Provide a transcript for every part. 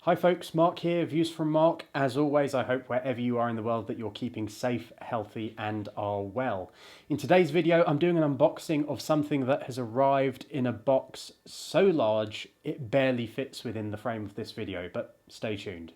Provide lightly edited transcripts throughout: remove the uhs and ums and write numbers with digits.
Hi folks, Mark here, Views from Mark. As always, I hope wherever you are in the world that you're keeping safe, healthy and are well. In today's video, I'm doing an unboxing of something that has arrived in a box so large it barely fits within the frame of this video, but stay tuned.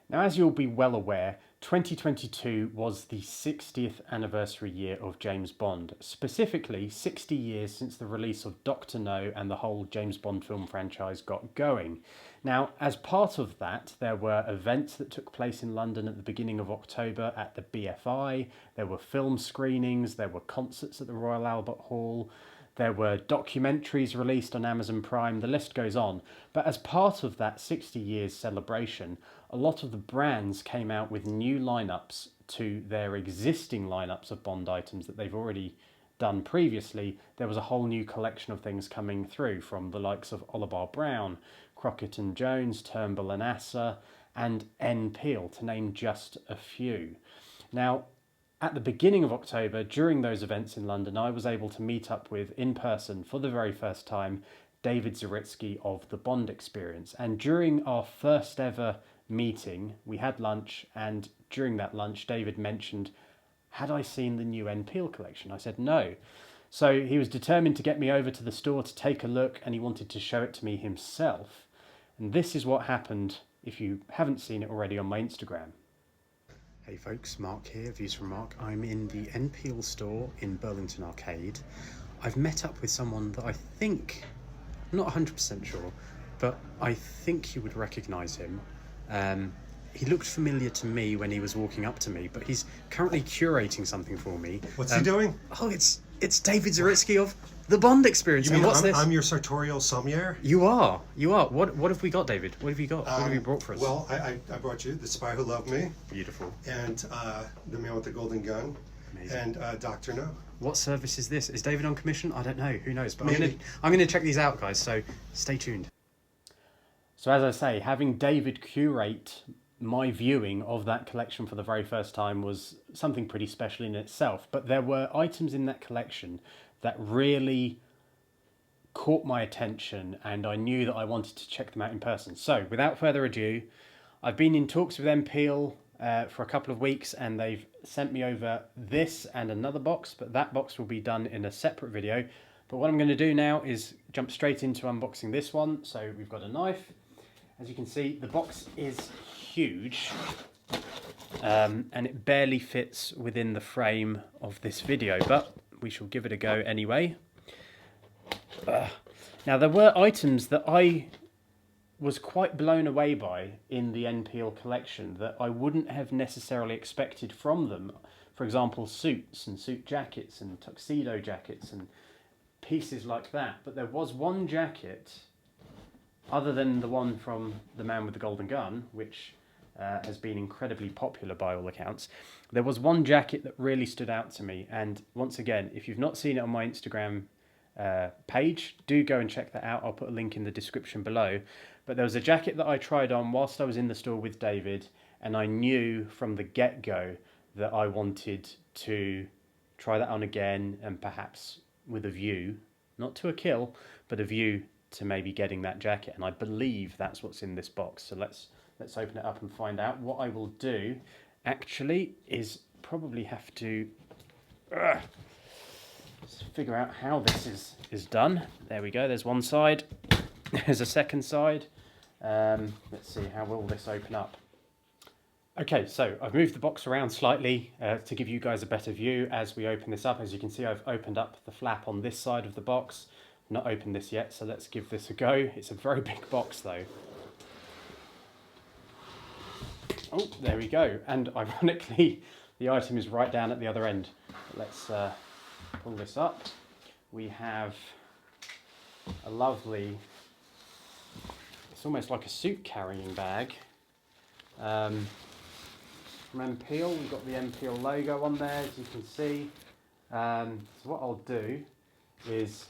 Now, as you'll be well aware, 2022 was the 60th anniversary year of James Bond, specifically 60 years since the release of Dr No and the whole James Bond film franchise got going. Now, as part of that, there were events that took place in London at the beginning of October at the BFI, there were film screenings, there were concerts at the Royal Albert Hall, there were documentaries released on Amazon Prime, the list goes on. But as part of that 60 years celebration, a lot of the brands came out with new lineups to their existing lineups of Bond items that they've already done previously. There was a whole new collection of things coming through from the likes of Oliver Brown, Crockett and Jones, Turnbull and Asser, and N.Peal, to name just a few. Now, at the beginning of October, during those events in London, I was able to meet up with, in person, for the very first time, David Zaritsky of TheBondExperience. And during our first ever meeting, we had lunch, and during that lunch, David mentioned, had I seen the new N.Peal collection? I said no. So he was determined to get me over to the store to take a look, and he wanted to show it to me himself. And this is what happened, if you haven't seen it already, on my Instagram. Hey folks, Mark here, Views from Mark. I'm in the N.Peal store in Burlington Arcade. I've met up with someone that I think, I'm not 100% sure, but I think you would recognise him. He looked familiar to me when he was walking up to me, but he's currently curating something for me. What's he doing? Oh, it's David Zaritsky of TheBondExperience. You mean what's this? I'm your sartorial sommelier? You are. What have we got, David? What have you got? What have you brought for us? Well, I brought you The Spy Who Loved Me. Beautiful. And The Man with the Golden Gun. Amazing. And Dr. No. What service is this? Is David on commission? I don't know. Who knows? But Maybe. I'm gonna check these out, guys. So stay tuned. So as I say, having David curate my viewing of that collection for the very first time was something pretty special in itself. But there were items in that collection that really caught my attention, and I knew that I wanted to check them out in person. So without further ado, I've been in talks with N.Peal for a couple of weeks, and they've sent me over this and another box, but that box will be done in a separate video. But what I'm going to do now is jump straight into unboxing this one. So we've got a knife. As you can see, the box is huge, and it barely fits within the frame of this video, but we shall give it a go anyway. Now, there were items that I was quite blown away by in the N.Peal collection that I wouldn't have necessarily expected from them. For example, suits and suit jackets and tuxedo jackets and pieces like that. But there was one jacket, other than the one from The Man with the Golden Gun, which has been incredibly popular by all accounts. There was one jacket that really stood out to me, and once again, if you've not seen it on my Instagram page, do go and check that out. I'll put a link in the description below. But there was a jacket that I tried on whilst I was in the store with David, and I knew from the get-go that I wanted to try that on again, and perhaps with a view, not to a kill, but a view to maybe getting that jacket. And I believe that's what's in this box. So let's open it up and find out. What I will do actually is probably have to figure out how this is done. There we go, there's one side. There's a second side. Let's see, how will this open up? Okay, so I've moved the box around slightly to give you guys a better view as we open this up. As you can see, I've opened up the flap on this side of the box. I've not opened this yet, so let's give this a go. It's a very big box though. Oh, there we go. And ironically, the item is right down at the other end. Let's pull this up. We have a lovely, it's almost like a suit carrying bag. From N.Peal, we've got the N.Peal logo on there, as you can see. So what I'll do is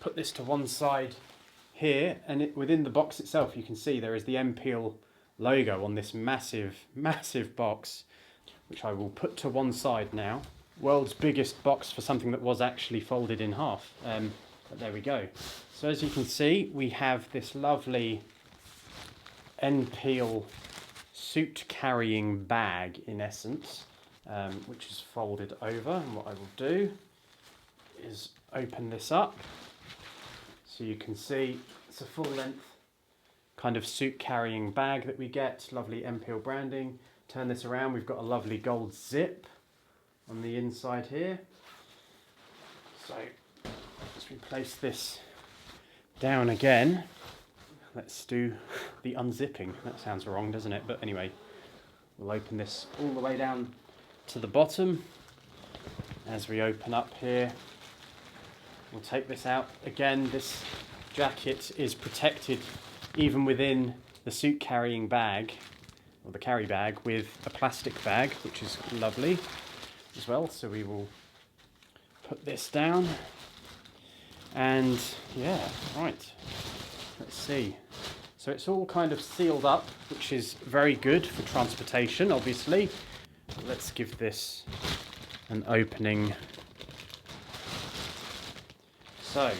put this to one side here, and within the box itself, you can see there is the N.Peal logo on this massive, massive box, which I will put to one side now. World's biggest box for something that was actually folded in half. But there we go. So as you can see, we have this lovely N.Peal suit carrying bag in essence, which is folded over. And what I will do is open this up so you can see it's a full length kind of suit carrying bag that we get. Lovely N.Peal branding. Turn this around, we've got a lovely gold zip on the inside here. So as we place this down again, let's do the unzipping. That sounds wrong, doesn't it? But anyway, we'll open this all the way down to the bottom. As we open up here, we'll take this out. Again, this jacket is protected even within the suit carrying bag, or the carry bag, with a plastic bag, which is lovely as well. So we will put this down, and yeah, right, let's see. So it's all kind of sealed up, which is very good for transportation, obviously. Let's give this an opening. So,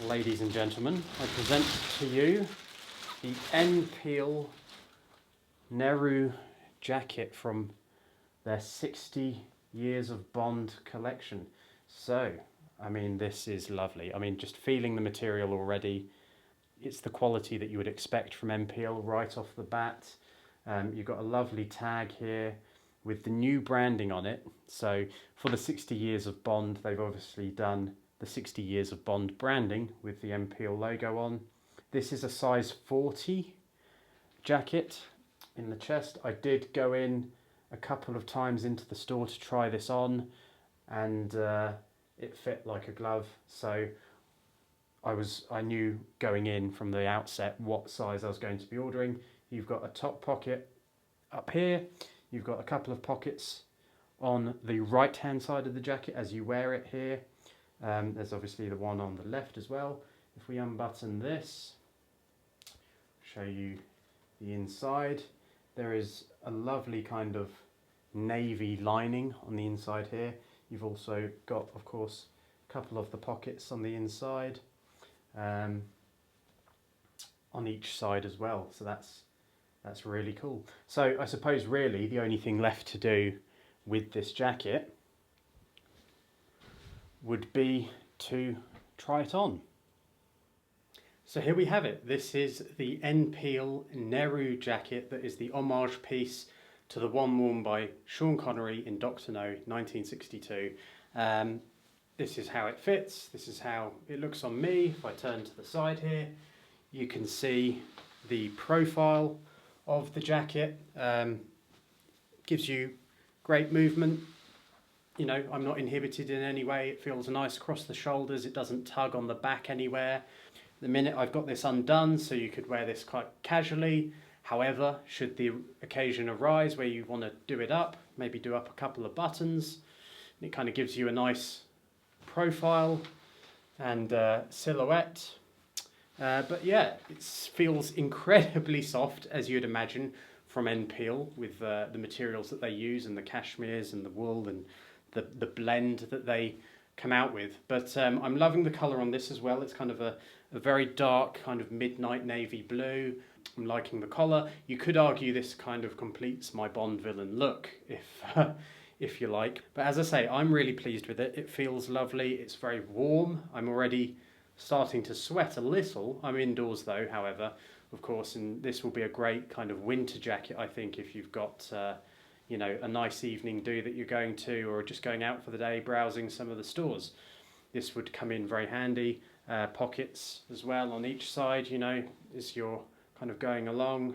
ladies and gentlemen, I present to you the N.Peal Nehru Jacket from their 60 Years of Bond collection. So, I mean, this is lovely. I mean, just feeling the material already, it's the quality that you would expect from N.Peal right off the bat. You've got a lovely tag here with the new branding on it. So for the 60 Years of Bond, they've obviously done the 60 Years of Bond branding with the N.Peal logo on. This is a size 40 jacket in the chest. I did go in a couple of times into the store to try this on, and it fit like a glove. So I knew going in from the outset what size I was going to be ordering. You've got a top pocket up here. You've got a couple of pockets on the right hand side of the jacket as you wear it here. There's obviously the one on the left as well. If we unbutton this, show you the inside. There is a lovely kind of navy lining on the inside here. You've also got, of course, a couple of the pockets on the inside, on each side as well. So that's really cool. So I suppose really the only thing left to do with this jacket would be to try it on. So here we have it. This is the N.Peal Nehru Jacket that is the homage piece to the one worn by Sean Connery in Dr No 1962. This is how it fits. This is how it looks on me. If I turn to the side here, you can see the profile of the jacket. Gives you great movement. You know, I'm not inhibited in any way. It feels nice across the shoulders. It doesn't tug on the back anywhere. The minute I've got this undone, so you could wear this quite casually. However, should the occasion arise where you want to do it up, maybe do up a couple of buttons, it kind of gives you a nice profile and silhouette. But yeah, it feels incredibly soft, as you'd imagine, from N.Peal, with the materials that they use and the cashmeres and the wool and the blend that they come out with. But I'm loving the colour on this as well. It's kind of a very dark kind of midnight navy blue. I'm liking the collar. You could argue this kind of completes my Bond villain look, if you like. But as I say, I'm really pleased with it. It feels lovely. It's very warm. I'm already starting to sweat a little. I'm indoors though, however, of course, and this will be a great kind of winter jacket, I think, if you've got you know, a nice evening do that you're going to, or just going out for the day browsing some of the stores. This would come in very handy. Pockets as well on each side, you know, as you're kind of going along.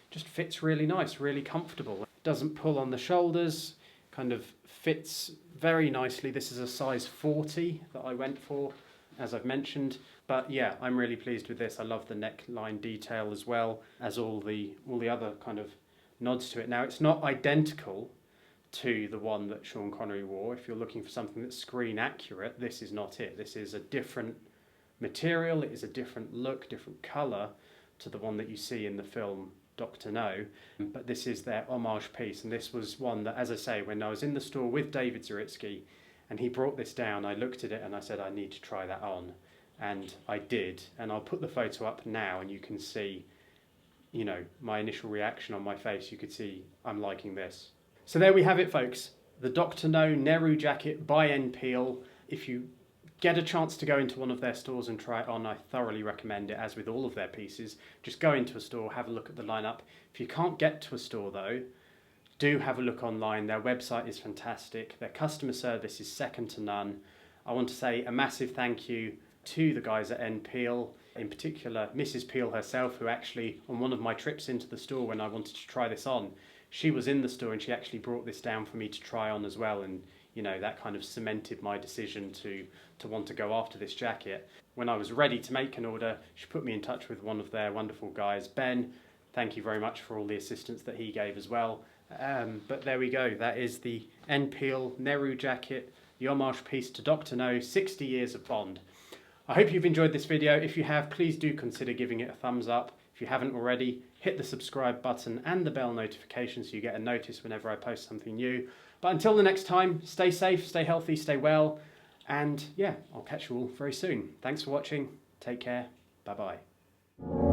Just fits really nice, really comfortable. Doesn't pull on the shoulders, kind of fits very nicely. This is a size 40 that I went for, as I've mentioned. But yeah, I'm really pleased with this. I love the neckline detail as well as all the other kind of nods to it. Now, it's not identical to the one that Sean Connery wore. If you're looking for something that's screen accurate, this is not it. This is a different material. It is a different look, different colour to the one that you see in the film Dr. No, but this is their homage piece, and this was one that, as I say, when I was in the store with David Zaritsky and he brought this down, I looked at it and I said, I need to try that on, and I did, and I'll put the photo up now and you can see, you know, my initial reaction on my face. You could see I'm liking this. So there we have it, folks. The Dr. No Nehru Jacket by N.Peal. If you get a chance to go into one of their stores and try it on, I thoroughly recommend it, as with all of their pieces. Just go into a store, have a look at the lineup. If you can't get to a store though, do have a look online. Their website is fantastic. Their customer service is second to none. I want to say a massive thank you to the guys at N.Peal, in particular Mrs. Peel herself, who actually, on one of my trips into the store when I wanted to try this on, she was in the store and she actually brought this down for me to try on as well, and you know, that kind of cemented my decision to want to go after this jacket. When I was ready to make an order, she put me in touch with one of their wonderful guys, Ben. Thank you very much for all the assistance that he gave as well. But there we go, that is the N.Peal Nehru Jacket, the homage piece to Dr. No, 60 years of Bond. I hope you've enjoyed this video. If you have, please do consider giving it a thumbs up. If you haven't already, hit the subscribe button and the bell notification so you get a notice whenever I post something new. But until the next time, stay safe, stay healthy, stay well, and yeah, I'll catch you all very soon. Thanks for watching. Take care. Bye-bye.